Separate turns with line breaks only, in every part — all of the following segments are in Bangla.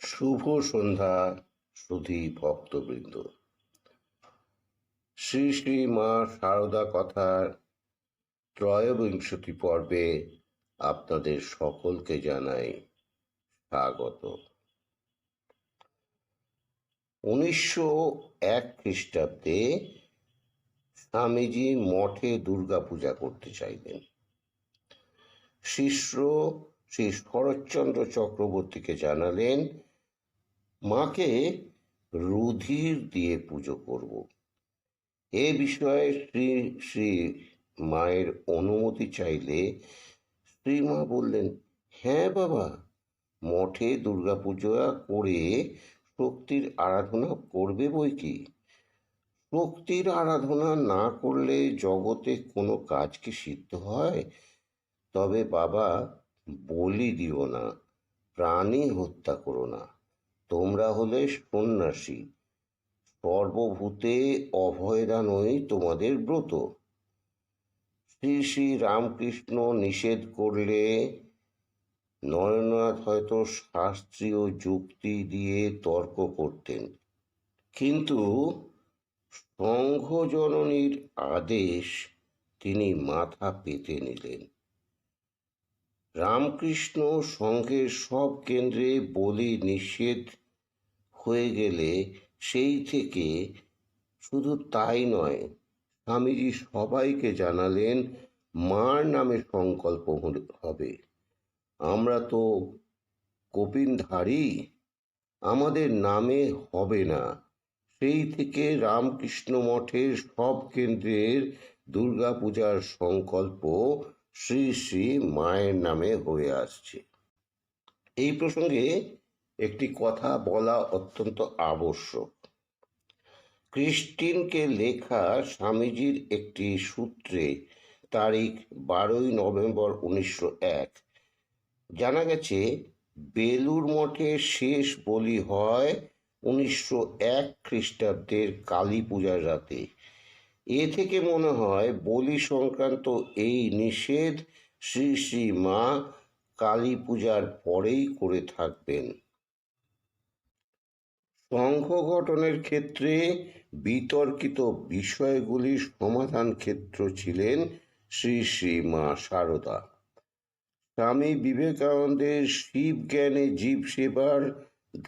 শুভ সন্ধ্যা সুধী ভক্তবৃন্দ। শ্রী শ্রী মা শারদা কথার ত্রয়োবিংশতি পর্বে আপনাদের সকলকে জানাই স্বাগত। 1901 খ্রিস্টাব্দে স্বামীজি মঠে দুর্গা পূজা করতে চাইলেন। শিষ্য শ্রী শরৎচন্দ্র চক্রবর্তীকে জানালেন, মাকে রুধির দিয়ে পুজো করব। এ বিষয়ে শ্রী শ্রী মায়ের অনুমতি চাইলে শ্রীমা বললেন, হ্যাঁ বাবা, মঠে দুর্গাপূজা করে শক্তির আরাধনা করবে বই কি। শক্তির আরাধনা না করলে জগতে কোনো কাজ কি সিদ্ধ হয়? তবে বাবা, বলি দিও না, প্রাণী হত্যা করো না। তোমরা হলে সন্ন্যাসী, সর্বভূতে অভয়দানই তোমাদের ব্রত। শ্রী শ্রী রামকৃষ্ণ নিষেধ করলে নরেন্দ্রনাথ হয়তো শাস্ত্রীয় যুক্তি দিয়ে তর্ক করতেন, কিন্তু সংঘজননীর আদেশ তিনি মাথা পেতে নিলেন। রামকৃষ্ণ সংঘের সব কেন্দ্রে বলি নিষেধ হয়ে গেলে সেই থেকে শুধু তাই নয়, স্বামীজি সবাইকে জানালেন, মার নামে সংকল্প হবে। আমরা তো কপিনধারী, আমাদের নামে হবে না। সেই থেকে রামকৃষ্ণ মঠের সব কেন্দ্রের দুর্গাপূজার সংকল্প শ্রী শ্রী মায়ের নামে হয়ে আসছে। এই প্রসঙ্গে একটি কথা বলা অত্যন্ত আবশ্যক। ক্রিস্টিনকে লেখা স্বামীজির একটি সূত্রে তারিখ 12 নভেম্বর 1901 জানা গেছে, বেলুর মঠে শেষ বলি হয় 1901 খ্রিস্টাব্দের কালী পূজার রাতে। এ থেকে মনে হয় বলি সংক্রান্ত এই নিষেধ শ্রী শ্রী মা কালী পূজার পরেই করে থাকবেন। সংঘ গঠনের ক্ষেত্রে বিতর্কিত বিষয়গুলির সমাধান ক্ষেত্র ছিলেন শ্রী শ্রী মা শারদা। স্বামী বিবেকানন্দের শিব জ্ঞানে জীব সেবার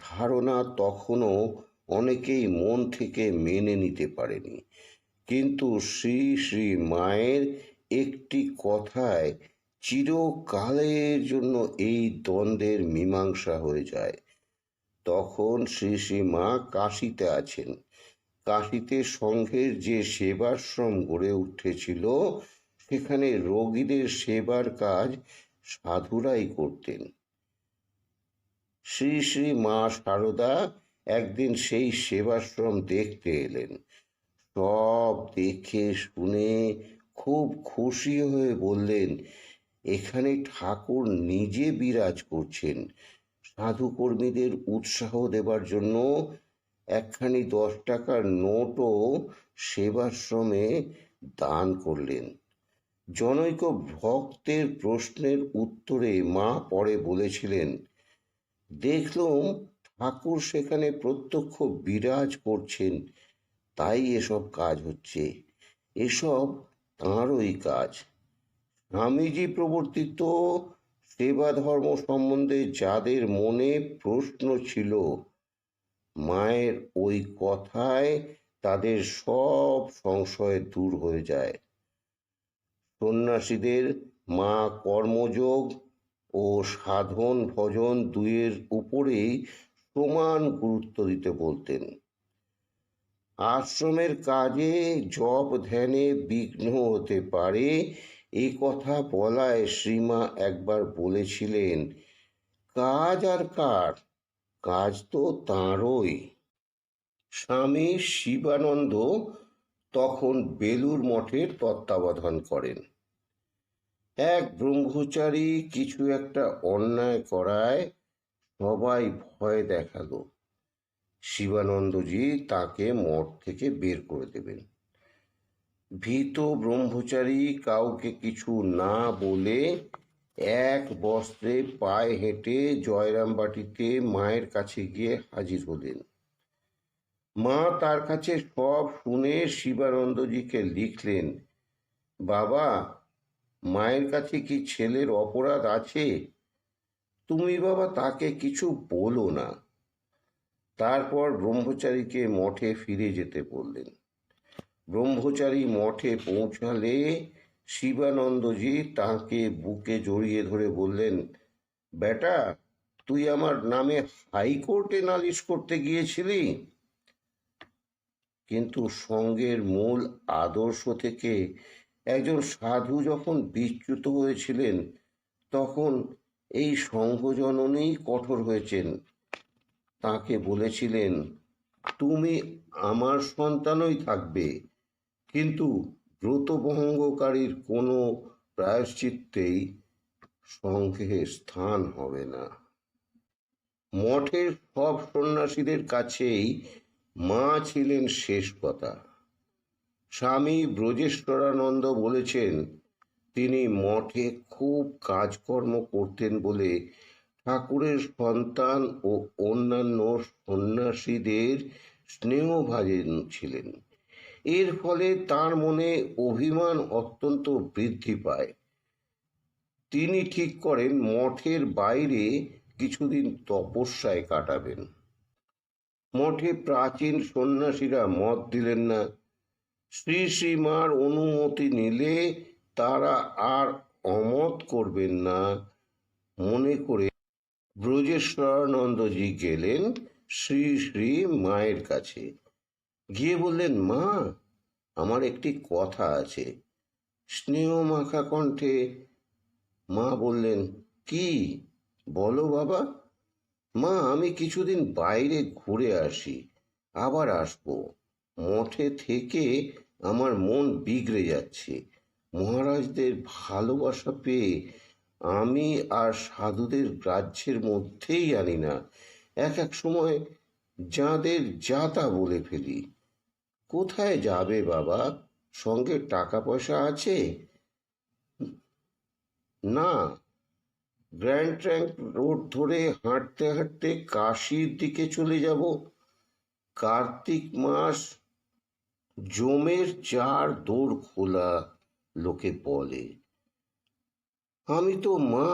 ধারণা তখনও অনেকেই মন থেকে মেনে নিতে পারেনি, কিন্তু শ্রী শ্রী মায়ের একটি কথায় চিরকালের জন্য এই দ্বন্দ্বের মীমাংসা হয়ে যায়। তখন শ্রী শ্রী মা কাশীতে আছেন। কাশীতে সংঘের যে সেবাশ্রম গড়ে উঠেছিল, সেখানে রোগীদের সেবার কাজ সাধুরাই করতেন। শ্রী শ্রী মা শারদা একদিন সেই সেবাশ্রম দেখতে এলেন। সব দেখে শুনে খুব খুশি হয়ে বললেন, এখানে ঠাকুর নিজে বিরাজ করছেন। সাধু কর্মীদের উৎসাহ দেবার জন্য একখানি 10 টাকার নোটও সেবাশ্রমে দান করলেন। জনৈক ভক্তের প্রশ্নের উত্তরে মা পরে বলেছিলেন, দেখলুম ঠাকুর সেখানে প্রত্যক্ষ বিরাজ করছেন, তাই এসব কাজ হচ্ছে। এসব তাঁরই কাজ। স্বামীজি প্রবর্তিত সেবা ধর্ম সম্বন্ধে যাদের মনে প্রশ্ন ছিল, মায়ের ওই কথায় তাদের সব সংশয় দূর হয়ে যায়। সন্ন্যাসীদের মা কর্মযোগ ও সাধন ভজন দুইয়ের উপরেই সমান গুরুত্ব দিতে বলতেন। আশ্রমের কাজে জপ ধ্যানে বিঘ্ন হতে পারে, এই কথা বলায় শ্রীমা একবার বলেছিলেন, কাজ আর কার, কাজ তো তাঁরই। স্বামী শিবানন্দ তখন বেলুর মঠের তত্ত্বাবধান করেন। এক ব্রহ্মচারী কিছু একটা অন্যায় করায় সবাই ভয় দেখালো। শিবানন্দজি তাকে মঠ থেকে বের করে দেবেন। ভীত ব্রহ্মচারী কাউকে কিছু না বলে এক বস্ত্রে পায়ে হেঁটে জয়রামবাটিতে মায়ের কাছে গিয়ে হাজির হলেন। মা তার কাছে সব শুনে শিবানন্দজিকে লিখলেন, বাবা, মায়ের কাছে কি ছেলের অপরাধ আছে? তুমি বাবা তাকে কিছু বলো না। তারপর ব্রহ্মচারীকে মঠে ফিরে যেতে বললেন। ব্রহ্মচারী মঠে পৌঁছালে শিবানন্দজি তাকে বুকে জড়িয়ে ধরে বললেন, বেটা, তুই আমার নামে হাইকোর্টে নালিশ করতে গিয়েছিলি? কিন্তু সঙ্গের মূল আদর্শ থেকে একজন সাধু যখন বিচ্যুত হয়েছিলেন, তখন এই সংঘজননী কঠোর হয়েছেন। তাকে বলেছিলেন, তুমি আমার সন্তানই থাকবে, কিন্তু ব্রতভঙ্গকারীর কোনো প্রায়শ্চিত্তেই সংঘে স্থান হবে না। মঠের সব সন্ন্যাসীদের কাছেই মা ছিলেন শেষ কথা। স্বামী ব্রজেশ্বরানন্দ বলেছেন, তিনি মঠে খুব কাজকর্ম করতেন বলে ঠাকুরের সন্তান ও অন্যান্য সন্ন্যাসীদের স্নেহভাজন ছিলেন। এর ফলে তার মনে অভিমান অত্যন্ত বৃদ্ধি পায়। তিনি ঠিক করেন মঠের বাইরে কিছুদিন তপস্যায় কাটাবেন। মঠে প্রাচীন সন্ন্যাসীরা মত দিলেন না। শ্রী শ্রীমার অনুমতি নিলে তারা আর অমত করবেন না মনে করে ব্রজেশ্বরানন্দজি গেলেন শ্রী শ্রী মায়ের কাছে। গিয়ে বললেন, মা, আমার একটি কথা আছে। স্নেহ মাখা কণ্ঠে মা বললেন, কি? বলো বাবা। মা, আমি কিছুদিন বাইরে ঘুরে আসি, আবার আসবো। মঠে থেকে আমার মন বিগড়ে যাচ্ছে। মহারাজদের ভালোবাসা পেয়ে আমি আর সাধুদের গ্রাহ্যের মধ্যেই আনি না। এক এক সময় যাদের যা তা বলে ফেলি। কোথায় যাবে বাবা? সঙ্গে টাকা পয়সা আছে? না, গ্র্যান্ড ট্রাঙ্ক রোড ধরে হাঁটতে হাঁটতে কাশির দিকে চলে যাব। কার্তিক মাস, জমের চার দৌড় খোলা, লোকে বলে। আমি তো মা,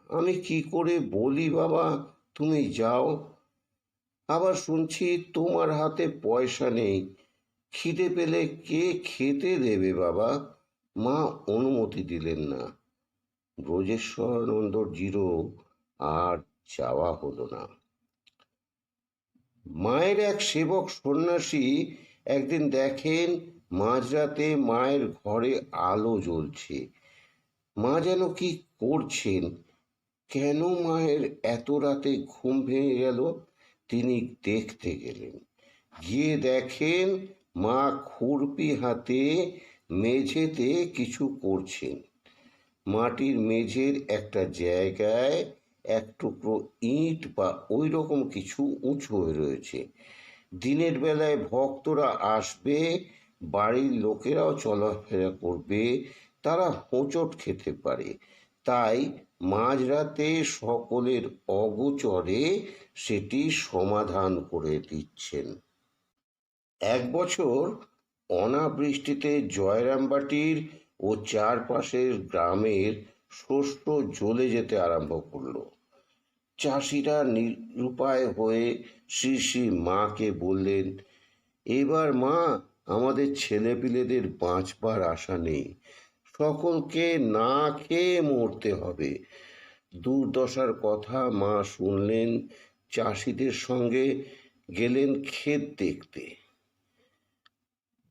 আমি কি করে বলি বাবা তুমি যাও? আবার শুনছি তোমার হাতে পয়সা নেই, খিদে পেলে কে খেতে দেবে বাবা? মা অনুমতি দিলেন না। ব্রজেশ্বরানন্দজিরও আর যাওয়া হলো না। মায়ের এক সেবক সন্ন্যাসী একদিন দেখেন মাঝরাতে মায়ের ঘরে আলো জ্বলছে। মা যেন কি করছেন, কেন মায়ের এত রাতে ঘুম ভেঙে গেল? তিনি দেখতে গেলেন। গিয়ে দেখেন মা খুরপি হাতে মেঝেতে কিছু করছেন। মাটির মেঝের একটা জায়গায় এক টুকরো ইট বা ওই রকম কিছু উঁচু হয়ে রয়েছে। দিনের বেলায় ভক্তরা আসবে, বাড়ির লোকেরাও চলাফেরা করবে, তারা হোঁচট খেতে পারে। তাই মাঝরাতে সকলের অগোচরে সেটি সমাধান করে দিচ্ছেন। এক বছর অনাবৃষ্টিতে জয়রামবাটির ও চারপাশের গ্রামের শস্য জ্বলে যেতে আরম্ভ করলো। চাষিরা নিরুপায় হয়ে শ্রী শ্রী মাকে বললেন, এবার মা, আমাদের ছেলেপিলেদের বাঁচবার আশা নেই, সকলকে না খেয়ে মরতে হবে। দুর্দশার কথা মা শুনলেন, চাষিদের সঙ্গে গেলেন ক্ষেত দেখতে।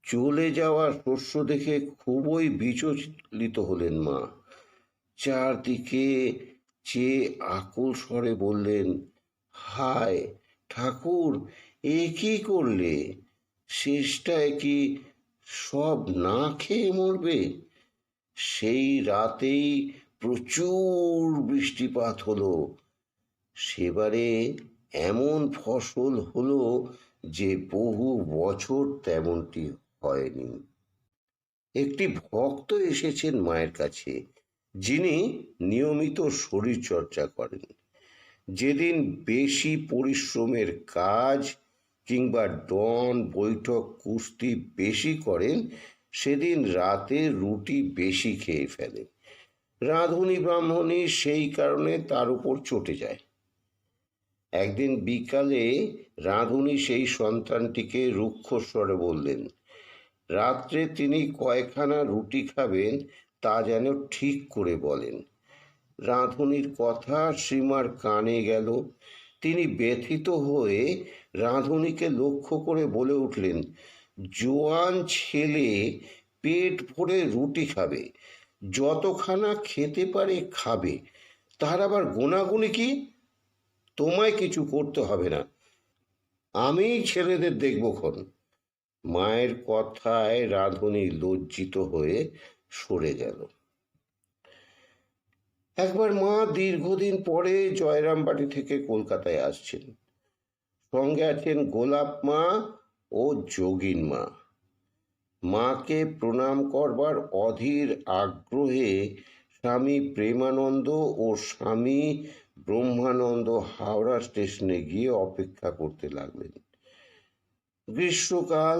চলে যাওয়া শস্য দেখে খুবই বিচলিত হলেন মা। চারদিকে চেয়ে আকুল স্বরে বললেন, হায় ঠাকুর, এ কি করলে? শেষটায় কি সব না খেয়ে মরবে? সেই রাতেই প্রচুর বৃষ্টিপাত হলো। সেবারে এমন ফসল হলো যে বহু বছর তেমনটি হয়নি। একটি ভক্ত এসেছেন মায়ের কাছে। যিনি নিয়মিত শরীরচর্চা করেন। যেদিন বেশি পরিশ্রমের কাজ কিংবা ডন বৈঠক কুস্তি বেশি করেন, সেদিন রাতে রুটি বেশি খেয়ে ফেলেন। রাঁধুনি ব্রাহ্মণী সেই কারণে তার উপর চটে যায়। একদিন বিকালে রাঁধুনি সেই সন্তানটিকে রুক্ষ স্বরে বললেন, রাত্রে তিনি কয়খানা রুটি খাবেন তা যেন ঠিক করে বলেন। রাঁধুনির কথা শ্রীমার কানে গেল। তিনি ব্যথিত হয়ে রাঁধুনিকে লক্ষ্য করে বলে উঠলেন, জোয়ান ছেলে পেট ভরে রুটি খাবে, যতখানা খেতে পারে খাবে, তার আবার গোনাগুনি কি? তোমায় কিছু করতে হবে না, আমি ছেলেদের দেখবক্ষণ। মায়ের কথায় রাঁধুনি লজ্জিত হয়ে সরে গেল। একবার মা দীর্ঘদিন পরে জয়রামবাটি থেকে কলকাতায় আসছেন। সঙ্গে আছেন গোলাপ মা ও যোগিন মা। মাকে প্রণাম করবার অধীর আগ্রহে স্বামী প্রেমানন্দ ও স্বামী ব্রহ্মানন্দ হাওড়া স্টেশনে গিয়ে অপেক্ষা করতে লাগলেন। গ্রীষ্মকাল,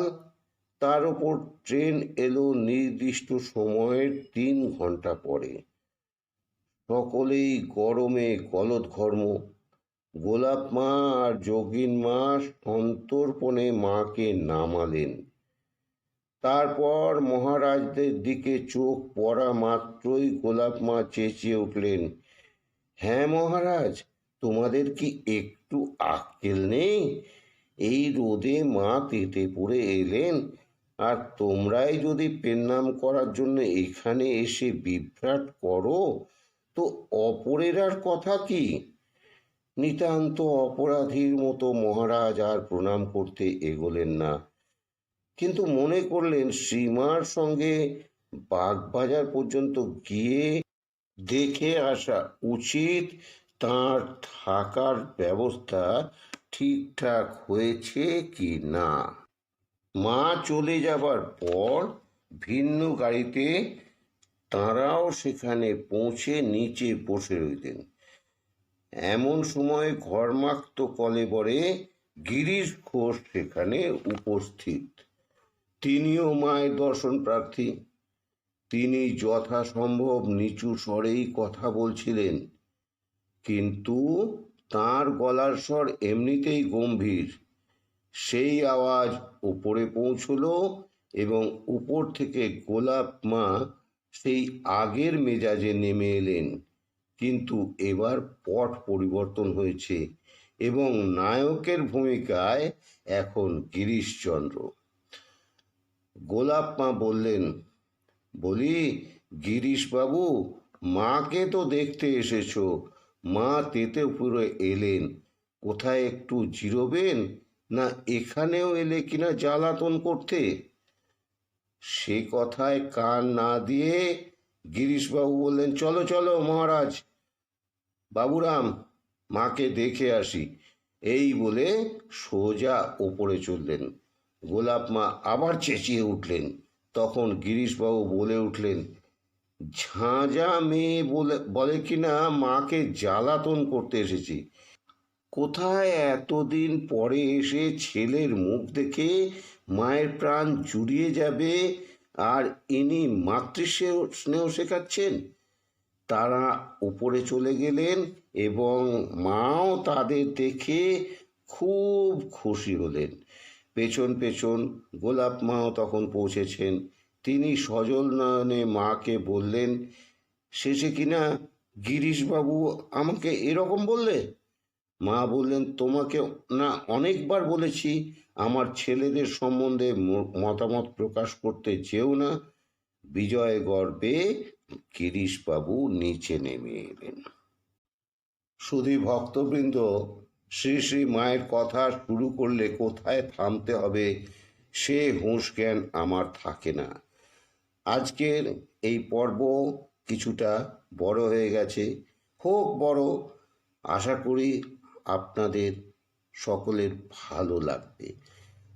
তার ওপর ট্রেন এলো নির্দিষ্ট সময়ের 3 ঘন্টা পরে। সকলেই গরমে গলদঘর্ম। গোলাপ মা আর যোগিন মা সন্তর্পণে মাকে নামালেন। তারপর মহারাজদের দিকে চোখ পড়া মাত্রই গোলাপ মা চেঁচিয়ে উঠলেন, হ্যাঁ মহারাজ, তোমাদের কি একটু আক্কেল নেই? এই রোদে মা তেতে পড়ে এলেন, আর তোমরাই যদি পেন্নাম করার জন্য এখানে এসে বিভ্রাট করো, তো অপরের আর কথা কি? নিতান্ত অপরাধীর মতো মহারাজ আর প্রণাম করতে এগোলেন না, কিন্তু মনে করলেন শ্রীমার সঙ্গে বাগবাজার পর্যন্ত গিয়ে দেখে আসা উচিত তাঁর থাকার ব্যবস্থা ঠিকঠাক হয়েছে কি না। মা চলে যাবার পর ভিন্ন গাড়িতে তাঁরাও সেখানে পৌঁছে নিচে বসে রইলেন। এমন সময় ঘর্মাক্ত কলেবরে গিরিশ ঘোষ সেখানে উপস্থিত। তিনিও মায়ের দর্শন প্রার্থী। তিনি যথাসম্ভব নিচু স্বরেই কথা বলছিলেন, কিন্তু তার গলার স্বর এমনিতেই গম্ভীর। সেই আওয়াজ উপরে পৌঁছল এবং উপর থেকে গোলাপ মা সেই আগের মেজাজে নেমে এলেন, কিন্তু এবার পট পরিবর্তন হয়েছে এবং নায়কের ভূমিকায় এখন গিরিশচন্দ্র। গোলাপ মা বললেন, বলি গিরিশবাবু, মাকে তো দেখতে এসেছ, মা তেতে পুরো এলেন, কোথায় একটু জিরোবেন, না এখানেও এলে কিনা জ্বালাতন করতে? সে কথায় কান না দিয়ে গিরিশবাবু বললেন, চলো চলো মহারাজ, বাবুরাম, মাকে দেখে আসি। এই বলে সোজা ওপরে চললেন। গোলাপ মা আবার চেঁচিয়ে উঠলেন। তখন গিরিশবাবু বলে উঠলেন, ঝাঁঝা মেয়ে বলে কিনা মাকে জ্বালাতন করতে এসেছি। কোথায় এতদিন পরে এসে ছেলের মুখ দেখে মায়ের প্রাণ জুড়িয়ে যাবে, আর ইনি স্নেহ শেখাচ্ছেন? তারা উপরে চলে গেলেন এবং মাও তাদের দেখে খুব খুশি হলেন। পেছন পেছন গোলাপ মাও তখন পৌঁছেছেন। তিনি সজল নয়নে মাকে বললেন, শেষে কিনা গিরিশবাবু আমাকে এরকম বললে? মা বললেন, তোমাকে না অনেকবার বলেছি আমার ছেলেদের সম্বন্ধে মতামত প্রকাশ করতে চেও না। বিজয় গর্বে গিরিশবাবু নিচে নেমে এলেন। সুধী ভক্তবৃন্দ, শ্রী শ্রী মায়ের কথা শুরু করলে কোথায় থামতে হবে সে হুঁশ জ্ঞান আমার থাকে না। আজকের এই পর্ব কিছুটা বড় হয়ে গেছে, হোক বড়। আশা করি আপনাদের সকলের ভালো লাগবে।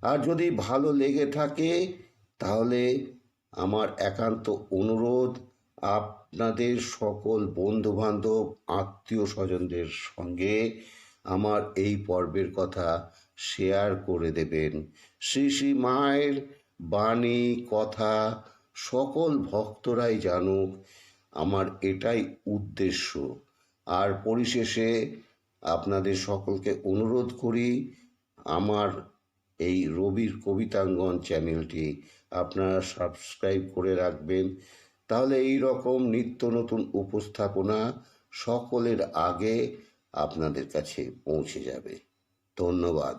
আর যদি ভালো লেগে থাকে তাহলে আমার একান্ত অনুরোধ, আপনাদের সকল বন্ধুবান্ধব আত্মীয় স্বজনদের সঙ্গে আমার এই পর্বের কথা শেয়ার করে দেবেন। শ্রী শ্রী মায়ের বাণী কথা সকল ভক্তরাই জানুক, আমার এটাই উদ্দেশ্য। আর পরিশেষে আপনাদের সকলকে অনুরোধ করি, আমার এই রবির কবিতাঙ্গন চ্যানেলটি আপনারা সাবস্ক্রাইব করে রাখবেন, তাহলে এই রকম নিত্য নতুন উপস্থাপনা সকলের আগে আপনাদের কাছে পৌঁছে যাবে। ধন্যবাদ।